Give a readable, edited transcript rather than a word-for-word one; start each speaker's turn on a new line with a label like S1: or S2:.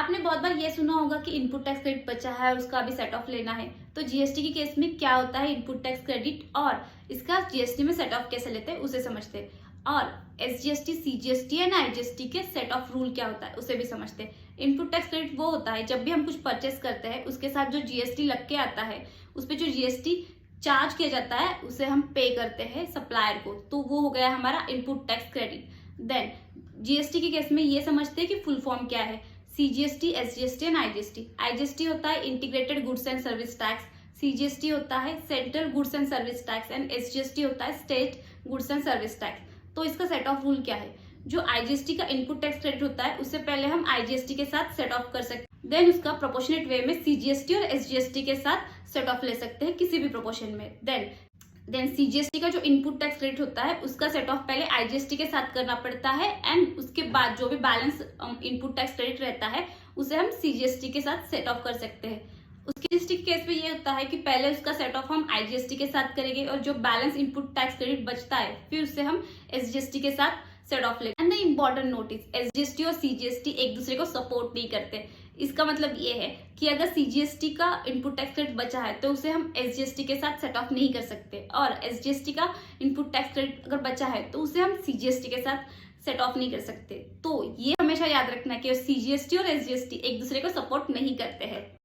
S1: आपने बहुत बार ये सुना होगा कि इनपुट टैक्स क्रेडिट बचा है और उसका अभी सेट ऑफ लेना है। तो जीएसटी के केस में क्या होता है इनपुट टैक्स क्रेडिट और इसका जीएसटी में सेट ऑफ कैसे लेते हैं उसे समझते हैं। और एसजीएसटी, सीजीएसटी एंड आईजीएसटी के सेट ऑफ रूल क्या होता है उसे भी समझते हैं। इनपुट टैक्स क्रेडिट वो होता है जब भी हम कुछ परचेस करते हैं उसके साथ जो जीएसटी लग के आता है, उस पर जो जीएसटी चार्ज किया जाता है उसे हम पे करते हैं सप्लायर को, तो वो हो गया हमारा input tax credit. Then GST के केस में ये समझते हैं कि फुल फॉर्म क्या है। CGST, SGST and IGST. IGST होता है integrated goods and service tax, CGST होता है central goods and service tax and SGST होता है state goods and service tax. तो इसका सेट ऑफ रूल क्या है? जो आईजीएसटी का इनपुट टैक्स क्रेडिट होता है उससे पहले हम आईजीएसटी के साथ सेट ऑफ कर सकते हैं, देन उसका प्रोपोर्शनेट वे में सीजीएसटी और एसजीएसटी के साथ सेट ऑफ ले सकते हैं किसी भी प्रोपोर्शन में। देन सीजीएसटी का जो इनपुट टैक्स क्रेडिट होता है उसका सेट ऑफ पहले आईजीएसटी के साथ करना पड़ता है एंड उसके बाद जो भी बैलेंस इनपुट टैक्स क्रेडिट रहता है उसे हम सीजीएसटी के साथ सेट ऑफ कर सकते हैं। उसके जीएसटी के केस में ये होता है कि पहले उसका सेट ऑफ हम आईजीएसटी के साथ करेंगे और जो बैलेंस इनपुट टैक्स क्रेडिट बचता है फिर उससे हम एसजीएसटी के साथ सेट ऑफ लेंगे। And the important notice, SGST और सीजीएसटी एक दूसरे को सपोर्ट नहीं करते। इसका मतलब ये है कि अगर सीजीएसटी का इनपुट टैक्स क्रेडिट बचा है तो उसे हम एसजीएसटी के साथ सेट ऑफ नहीं कर सकते, और एसजीएसटी का इनपुट टैक्स क्रेडिट अगर बचा है तो उसे हम सीजीएसटी के साथ सेट ऑफ नहीं कर सकते। तो ये हमेशा याद रखना कि सीजीएसटी और एसजीएसटी एक दूसरे को सपोर्ट नहीं करते हैं।